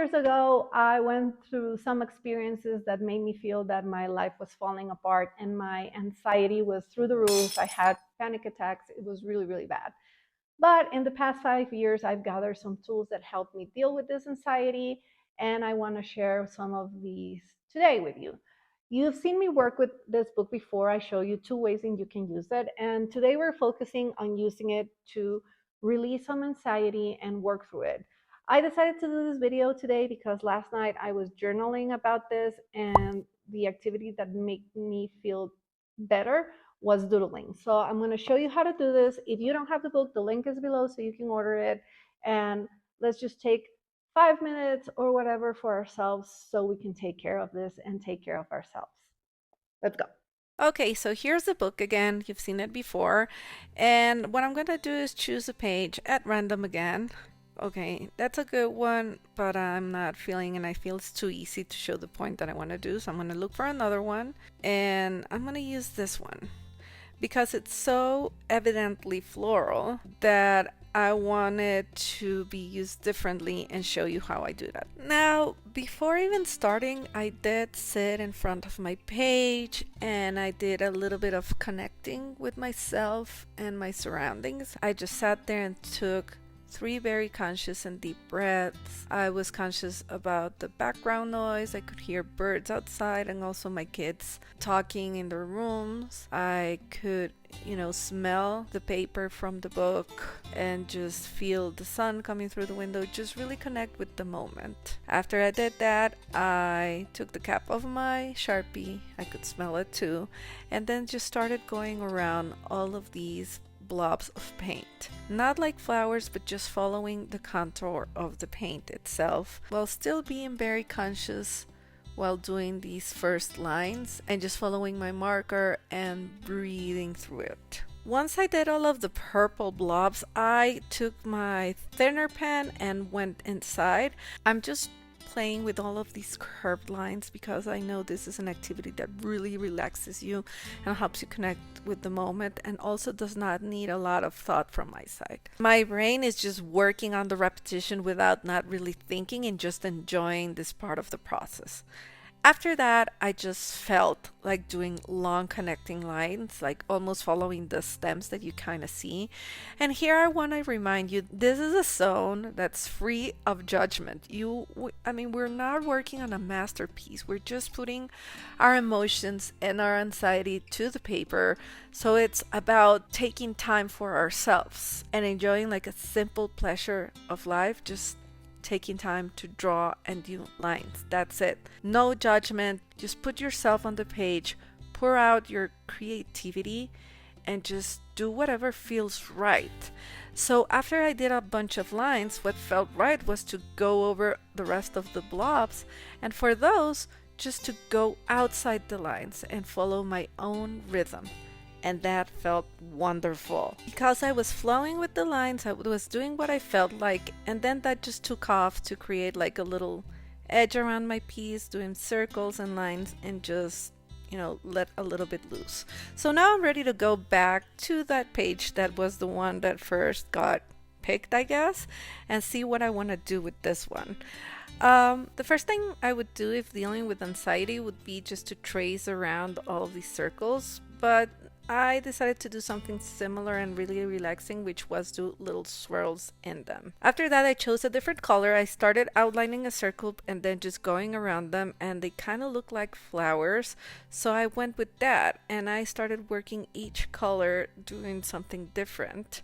years ago, I went through some experiences that made me feel that my life was falling apart and my anxiety was through the roof. I had panic attacks. It was really, really bad. But in the past 5 years, I've gathered some tools that help me deal with this anxiety, and I want to share some of these today with you. You've seen me work with this book before. I show you 2 ways in you can use it, and today we're focusing on using it to release some anxiety and work through it. I decided to do this video today because last night I was journaling about this, and the activity that made me feel better was doodling. So I'm going to show you how to do this. If you don't have the book, the link is below so you can order it. And let's just take 5 minutes or whatever for ourselves so we can take care of this and take care of ourselves. Let's go. Okay, so here's the book again. You've seen it before. And what I'm going to do is choose a page at random again. Okay, that's a good one, but I'm not feeling and I feel it's too easy to show the point that I want to do. So I'm going to look for another one and I'm going to use this one because it's so evidently floral that I wanted to be used differently and show you how I do that. Now, before even starting, I did sit in front of my page and I did a little bit of connecting with myself and my surroundings. I just sat there and took 3 very conscious and deep breaths. I was conscious about the background noise. I could hear birds outside and also my kids talking in their rooms. I could, smell the paper from the book and just feel the sun coming through the window. Just really connect with the moment. After I did that, I took the cap of my Sharpie. I could smell it too. And then just started going around all of these blobs of paint. Not like flowers, but just following the contour of the paint itself while still being very conscious while doing these first lines and just following my marker and breathing through it. Once I did all of the purple blobs, I took my thinner pen and went inside. I'm just playing with all of these curved lines because I know this is an activity that really relaxes you and helps you connect with the moment and also does not need a lot of thought from my side. My brain is just working on the repetition without not really thinking and just enjoying this part of the process. After that, I just felt like doing long connecting lines, like almost following the stems that you kind of see. And here I want to remind you, this is a zone that's free of judgment. We're not working on a masterpiece. We're just putting our emotions and our anxiety to the paper. So it's about taking time for ourselves and enjoying like a simple pleasure of life, just taking time to draw and do lines. That's it. No judgment. Just put yourself on the page, pour out your creativity, and just do whatever feels right. So after I did a bunch of lines, what felt right was to go over the rest of the blobs, and for those, just to go outside the lines and follow my own rhythm. And that felt wonderful because I was flowing with the lines. I was doing what I felt like, and then that just took off to create like a little edge around my piece, doing circles and lines and just let a little bit loose. So now I'm ready to go back to that page that was the one that first got picked, I guess, and see what I want to do with this one. The first thing I would do if dealing with anxiety would be just to trace around all of these circles, but I decided to do something similar and really relaxing, which was do little swirls in them. After that, I chose a different color. I started outlining a circle and then just going around them, and they kind of look like flowers. So I went with that and I started working each color, doing something different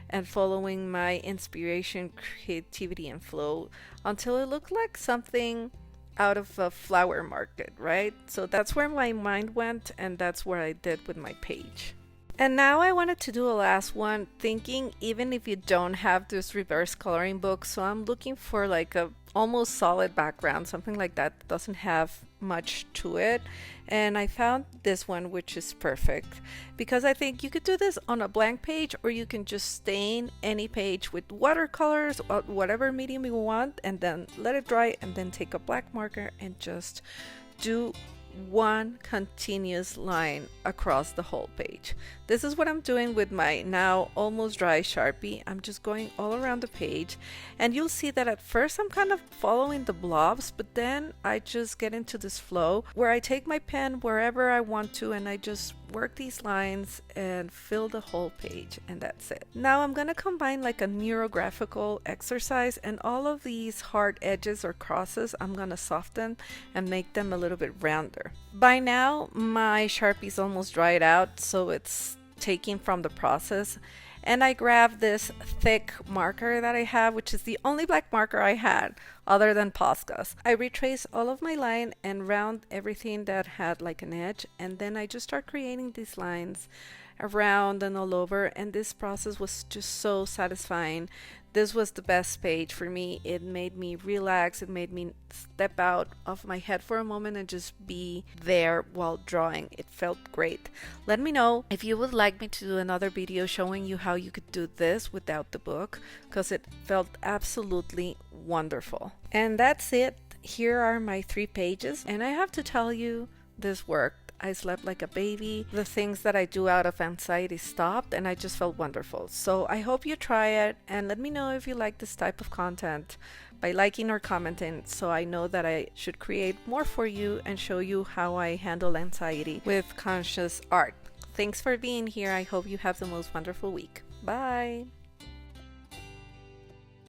and following my inspiration, creativity, and flow until it looked like something out of a flower market, right? So that's where my mind went, and that's what I did with my page. And now I wanted to do a last one, thinking even if you don't have this reverse coloring book, so I'm looking for like a almost solid background, something like that doesn't have much to it. And I found this one, which is perfect because I think you could do this on a blank page, or you can just stain any page with watercolors or whatever medium you want and then let it dry and then take a black marker and just do one continuous line across the whole page. This is what I'm doing with my now almost dry Sharpie. I'm just going all around the page, and you'll see that at first I'm kind of following the blobs, but then I just get into this flow where I take my pen wherever I want to and I just work these lines and fill the whole page, and that's it. Now I'm going to combine like a neurographical exercise, and all of these hard edges or crosses I'm going to soften and make them a little bit rounder. By now my Sharpie's almost dried out, so it's taking from the process, and I grabbed this thick marker that I have, which is the only black marker I had other than Posca's. I retrace all of my line and round everything that had like an edge, and then I just start creating these lines around and all over, and this process was just so satisfying. This was the best page for me. It made me relax. It made me step out of my head for a moment and just be there while drawing. It felt great. Let me know if you would like me to do another video showing you how you could do this without the book, because it felt absolutely wonderful. And that's it. Here are my 3 pages, and I have to tell you, this worked. I slept like a baby. The things that I do out of anxiety stopped, and I just felt wonderful. So I hope you try it, and let me know if you like this type of content by liking or commenting, so I know that I should create more for you and show you how I handle anxiety with conscious art. Thanks for being here. I hope you have the most wonderful week. Bye.